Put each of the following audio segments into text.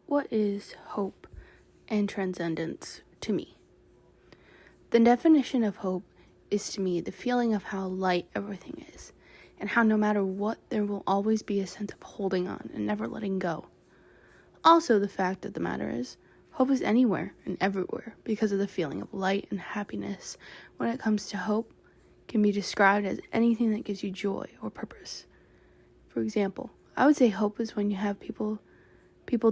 What is hope and transcendence to me? The definition of hope is to me the feeling of how light everything is, and how no matter what, there will always be a sense of holding on and never letting go. Also, the fact of the matter is, hope is anywhere and everywhere because of the feeling of light and happiness. When it comes to hope, can be described as anything that gives you joy or purpose. For example, I would say hope is when you have people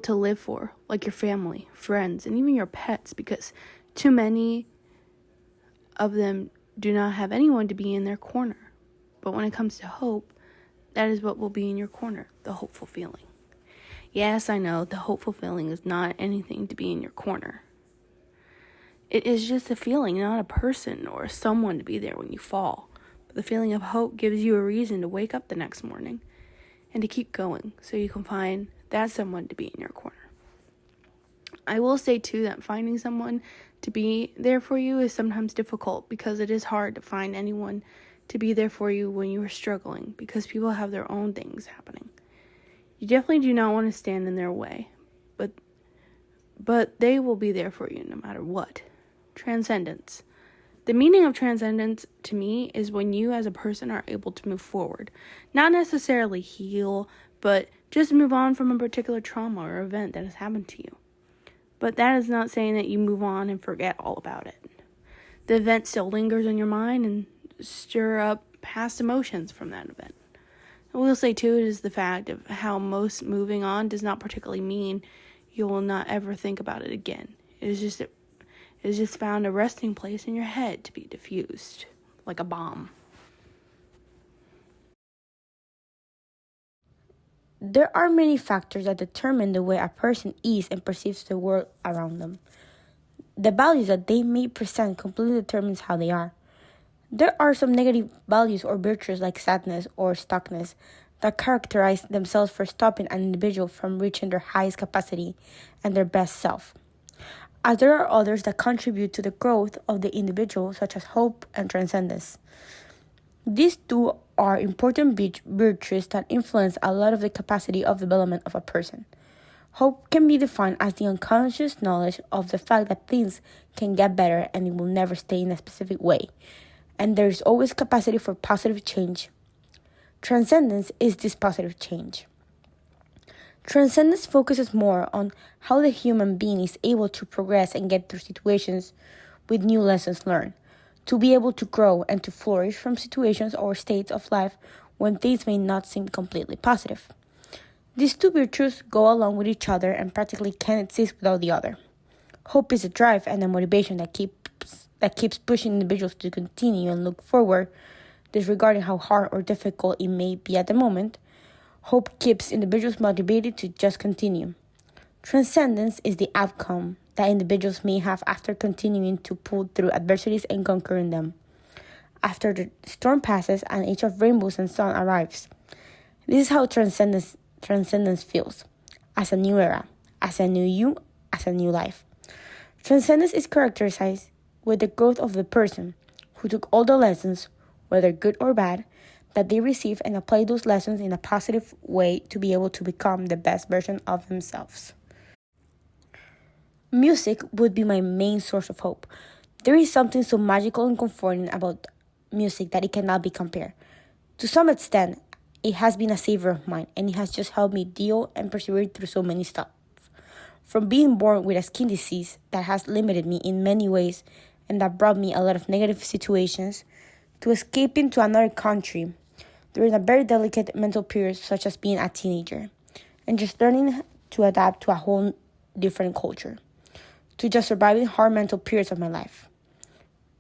to live for, like your family, friends, and even your pets, because too many of them do not have anyone to be in their corner. But when it comes to hope, that is what will be in your corner, the hopeful feeling. Yes, I know, the hopeful feeling is not anything to be in your corner. It is just a feeling, not a person or someone to be there when you fall. But the feeling of hope gives you a reason to wake up the next morning and to keep going so you can find that someone to be in your corner. I will say too that finding someone to be there for you is sometimes difficult because it is hard to find anyone to be there for you when you are struggling because people have their own things happening. You definitely do not want to stand in their way, but they will be there for you no matter what. Transcendence. The meaning of transcendence to me is when you as a person are able to move forward. Not necessarily heal, but just move on from a particular trauma or event that has happened to you. But that is not saying that you move on and forget all about it. The event still lingers in your mind and stir up past emotions from that event. I will say too, it is the fact of how most moving on does not particularly mean you will not ever think about it again. It is just found a resting place in your head to be diffused, like a bomb. There are many factors that determine the way a person is and perceives the world around them. The values that they may present completely determines how they are. There are some negative values or virtues like sadness or stuckness that characterize themselves for stopping an individual from reaching their highest capacity and their best self. As there are others that contribute to the growth of the individual, such as hope and transcendence. These two are important virtues that influence a lot of the capacity of development of a person. Hope can be defined as the unconscious knowledge of the fact that things can get better and it will never stay in a specific way, and there is always capacity for positive change. Transcendence is this positive change. Transcendence focuses more on how the human being is able to progress and get through situations with new lessons learned, to be able to grow and to flourish from situations or states of life when things may not seem completely positive. These two virtues go along with each other and practically can't exist without the other. Hope is a drive and a motivation that keeps pushing individuals to continue and look forward, disregarding how hard or difficult it may be at the moment. Hope keeps individuals motivated to just continue. Transcendence is the outcome that individuals may have after continuing to pull through adversities and conquering them. After the storm passes, an age of rainbows and sun arrives. This is how transcendence feels, as a new era, as a new you, as a new life. Transcendence is characterized with the growth of the person who took all the lessons, whether good or bad, that they receive and apply those lessons in a positive way to be able to become the best version of themselves. Music would be my main source of hope. There is something so magical and comforting about music that it cannot be compared. To some extent, it has been a savior of mine, and it has just helped me deal and persevere through so many stuff. From being born with a skin disease that has limited me in many ways and that brought me a lot of negative situations, to escaping to another country during a very delicate mental period such as being a teenager, and just learning to adapt to a whole different culture, to just surviving hard mental periods of my life.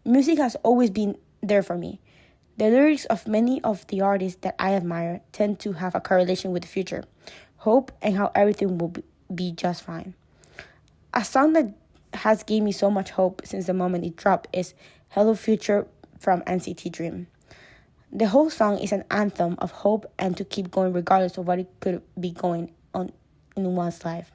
Music has always been there for me. The lyrics of many of the artists that I admire tend to have a correlation with the future, hope, and how everything will be just fine. A song that has given me so much hope since the moment it dropped is Hello Future from NCT Dream. The whole song is an anthem of hope and to keep going regardless of what it could be going on in one's life.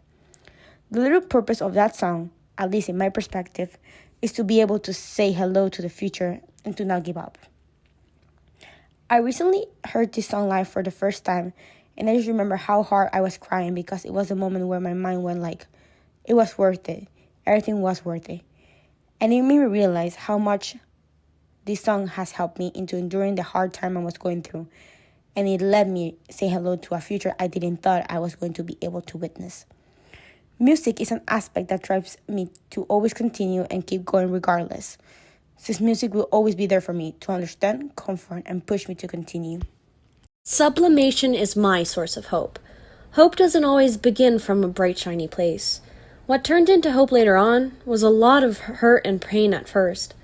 The little purpose of that song, at least in my perspective, is to be able to say hello to the future and to not give up. I recently heard this song live for the first time, And I just remember how hard I was crying because it was a moment where my mind went like, it was worth it. Everything was worth it. And it made me realize how much this song has helped me into enduring the hard time I was going through. And it let me say hello to a future I didn't thought I was going to be able to witness. Music is an aspect that drives me to always continue and keep going regardless, since music will always be there for me to understand, comfort, and push me to continue. Sublimation is my source of hope. Hope doesn't always begin from a bright, shiny place. What turned into hope later on was a lot of hurt and pain at first.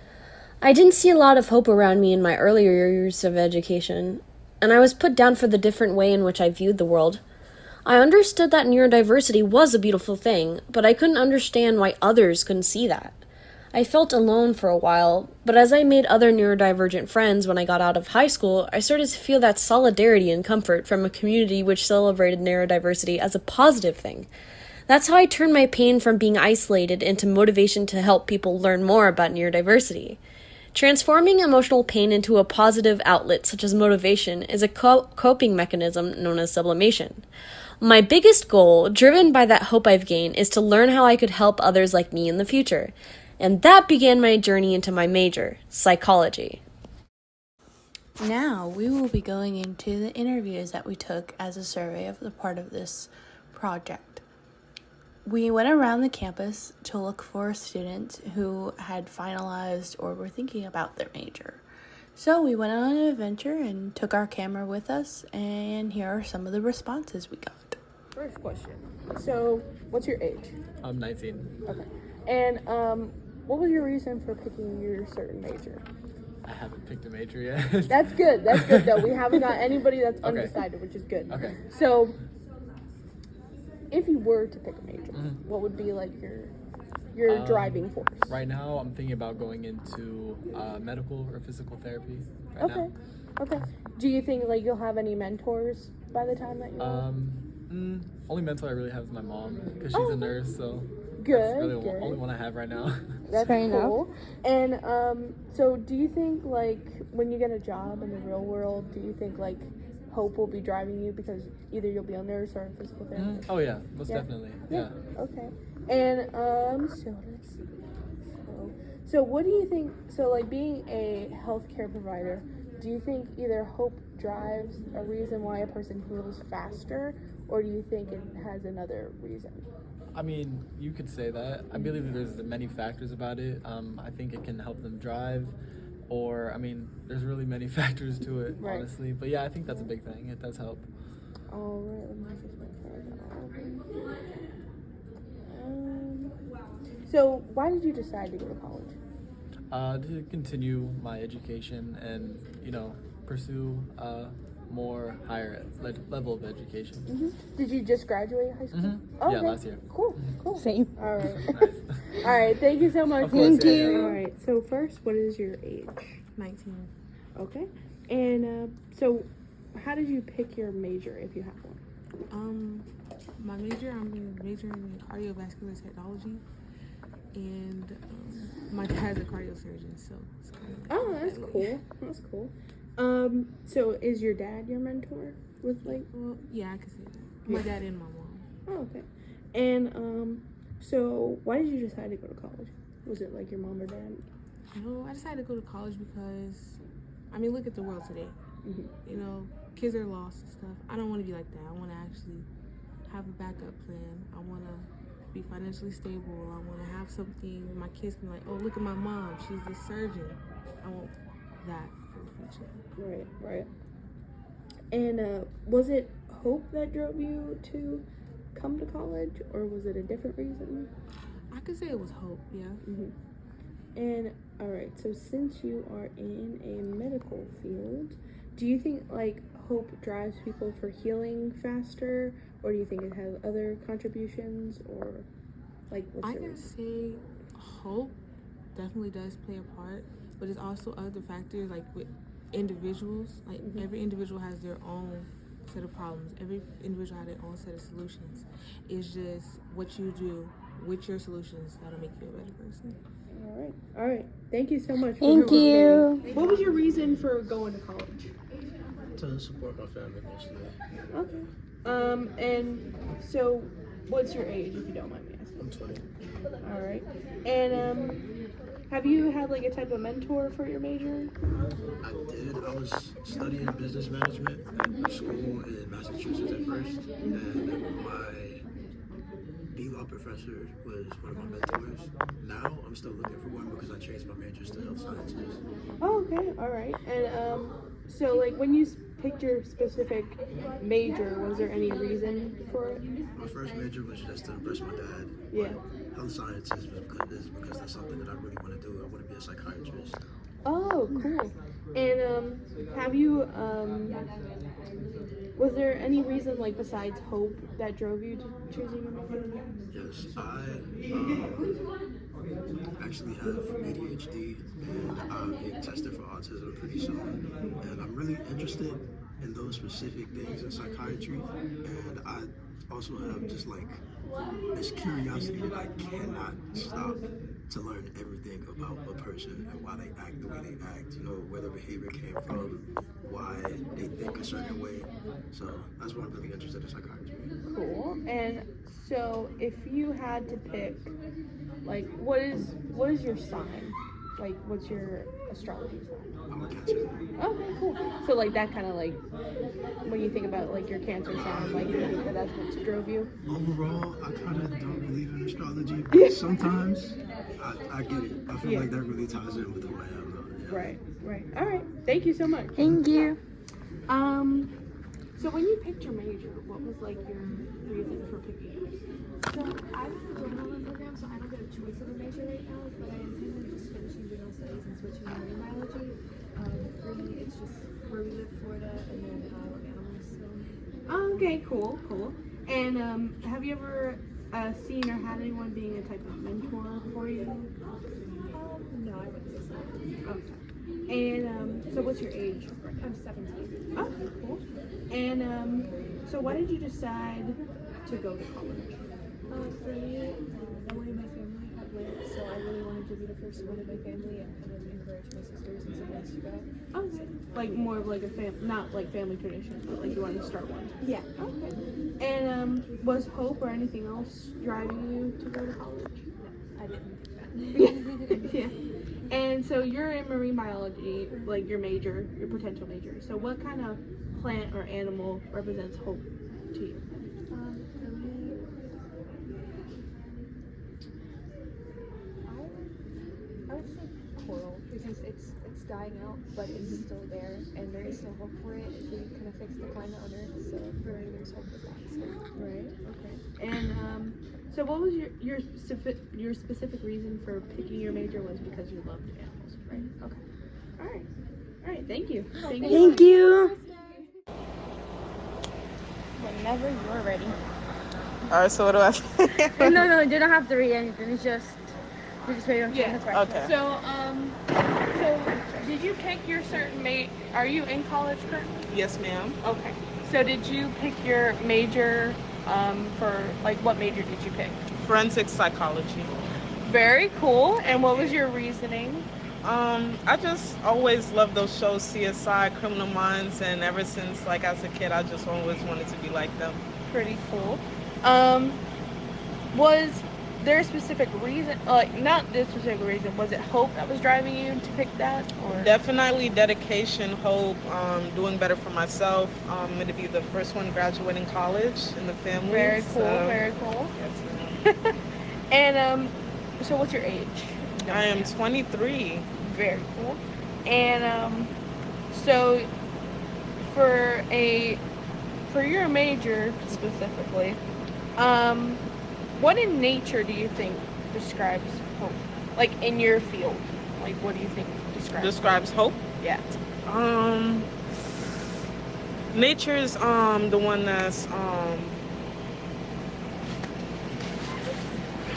I didn't see a lot of hope around me in my earlier years of education, and I was put down for the different way in which I viewed the world. I understood that neurodiversity was a beautiful thing, but I couldn't understand why others couldn't see that. I felt alone for a while, but as I made other neurodivergent friends when I got out of high school, I started to feel that solidarity and comfort from a community which celebrated neurodiversity as a positive thing. That's how I turned my pain from being isolated into motivation to help people learn more about neurodiversity. Transforming emotional pain into a positive outlet such as motivation is a coping mechanism known as sublimation. My biggest goal, driven by that hope I've gained, is to learn how I could help others like me in the future. And that began my journey into my major, psychology. Now we will be going into the interviews that we took as a survey of the part of this project. We went around the campus to look for students who had finalized or were thinking about their major. So we went on an adventure and took our camera with us, and here are some of the responses we got. First question. So, what's your age? I'm 19. Okay. And what was your reason for picking your certain major? I haven't picked a major yet. That's good. That's good though. We haven't got anybody that's Okay. undecided, which is good. Okay. So, if you were to pick a major, what would be like your driving force? Right now, I'm thinking about going into medical or physical therapy. Right Okay. now. Okay. Do you think like you'll have any mentors by the time that you're Only mentor I really have is my mom because she's Oh, a nurse, so good? that's really the Good. only one I have right now. That's Fair cool. And so do you think like when you get a job in the real world, do you think like hope will be driving you because either you'll be a nurse or a physical therapist? Oh yeah, most Yeah. definitely. Yeah. Okay. And so let's see. So what do you think? So like being a healthcare provider, do you think either hope drives a reason why a person heals faster, or do you think it has another reason? I mean, you could say that. I believe that there's many factors about it. I think it can help them drive, or I mean, there's really many factors to it, Right. honestly. But yeah, I think that's a big thing. It does help. All right. Let me just make sure I got all of them. So why did you decide to go to college? To continue my education and pursue more higher level of education. Did you just graduate high school? Mhm. Yeah, last year. Cool. Same. All right. Nice. All right. Thank you so much. Of course, Thank yeah, you. yeah. All right. So first, what is your age? 19. Okay. And so, how did you pick your major if you have one? My major, I'm majoring in cardiovascular technology, and my dad's a cardiosurgeon, so it's kind of Oh, that's cool. That's cool. So is your dad your mentor with like? Well, yeah, I could say that. My dad and my mom. Oh, okay. And so why did you decide to go to college? Was it like your mom or dad? I decided to go to college because, I mean, look at the world today. Mhm. Kids are lost and stuff. I don't want to be like that. I want to actually have a backup plan. I want to be financially stable. I want to have something my kids can be like, oh, look at my mom. She's a surgeon. I want that for the future. Right. And was it hope that drove you to come to college, or was it a different reason? I could say it was hope, yeah. Mm-hmm. And all right, so since you are in a medical field, do you think like hope drives people for healing faster, or do you think it has other contributions, or like what's I your can reason? say hope definitely does play a part, but it's also other factors like with individuals. Like every individual has their own set of problems. Every individual has their own set of solutions. It's just what you do with your solutions that'll make you a better person. All right. Thank you so much. Thank you. What was your reason for going to college? To support my family mostly. Okay. And so, what's your age, if you don't mind me asking? I'm 20. All right. And have you had like a type of mentor for your major? I did. I was studying business management at a school in Massachusetts at first, and my B-Law professor was one of my mentors. Now I'm still looking for one because I changed my majors to health sciences. Oh, okay. All right. And so like when you picked your specific major, was there any reason for it? My first major was just to impress my dad. Yeah. Health sciences is because that's something that I really want to do. I want to be a psychiatrist. Oh, cool. And have you was there any reason like besides hope that drove you to choosing your major? Yes, I actually have ADHD and I'm being tested for autism pretty soon. And I'm really interested in those specific things in psychiatry. And I also have just like this curiosity that I cannot stop to learn everything about a person and why they act the way they act, you know, where their behavior came from, why they think a certain way. So that's why I'm really interested in psychiatry. Cool. And so if you had to pick, like, what is your sign? Like, what's your astrology sign? I'm a Cancer. Okay, cool. So like that kind of like when you think about like your Cancer sign, like you think that that's what drove you. Overall, I kind of don't believe in astrology, but sometimes I get it. I feel like that really ties in with who I am, though. Yeah. Right. All right. Thank you so much. Thank you. So when you picked your major, what was like your reason for picking it? So I'm in the general program, so I don't get a choice of a major right now, but I intend on just finishing general studies and switching to marine biology. For me, it's just where we live, Florida, and then animals. So. Okay, cool. And have you ever seen or had anyone being a type of mentor for you? No, I wouldn't say so. Okay. And so what's your age? I'm 17. Okay, cool. And so why did you decide to go to college? For me, no one in my family had went, so I really wanted to be the first one in my family and kind of encourage my sisters and siblings to go. Okay. Like more of like a not like family tradition, but like you wanted to start one. Yeah. Okay. And was hope or anything else driving you to go to college? No, I didn't think that. Yeah. And so you're in marine biology, like your major, your potential major. So what kind of plant or animal represents hope to you? For me, I would say coral because it's dying out, but it's still there, and there is still hope for it if we kind of fix the climate on Earth. So for me, there's hope with that. So. Right. Okay. And so what was your specific reason for picking your major was because you loved animals, right? Okay. All right. Thank you. Thank you. Whenever you're ready. Alright, so what do I say? No, you don't have to read anything. It's just you're just ready to answer the question. Okay. So did you pick your certain are you in college currently? Yes, ma'am. Okay. So did you pick your major for like what major did you pick? Forensic psychology. Very cool. And what was your reasoning? I just always loved those shows, CSI, Criminal Minds, and ever since, like, as a kid, I just always wanted to be like them. Pretty cool. Was there a specific reason, like not this specific reason, was it hope that was driving you to pick that? Or? Definitely dedication, hope, doing better for myself. I'm going to be the first one graduating college in the family. Very cool, very cool. Yes, ma'am. And so what's your age? I am 23. Very cool. And so for your major specifically, what in nature do you think describes hope? Like in your field, like what do you think Describes hope? Yeah. Nature's the one that's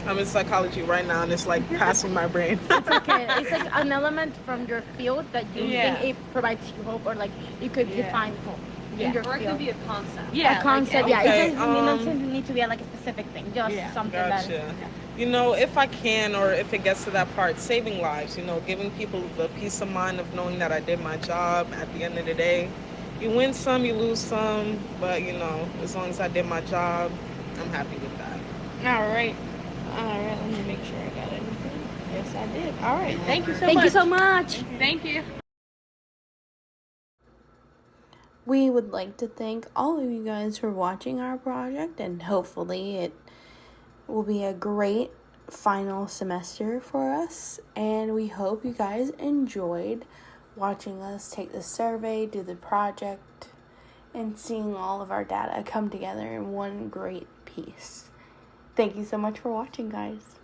I'm in psychology right now and it's like passing my brain. It's okay. It's like an element from your field that you think it provides you hope, or like you could define hope in your Or it field. could be a concept. A concept, okay, It doesn't need to be like a specific thing, just something Gotcha. You know, if I can, or if it gets to that part, saving lives, you know, giving people the peace of mind of knowing that I did my job at the end of the day. You win some, you lose some, but as long as I did my job, I'm happy with that. All right. Let me make sure I got everything. Yes, I did. All right. Thank you so Thank much. you so much. Thank you. We would like to thank all of you guys for watching our project, and hopefully it will be a great final semester for us. And we hope you guys enjoyed watching us take the survey, do the project, and seeing all of our data come together in one great piece. Thank you so much for watching, guys.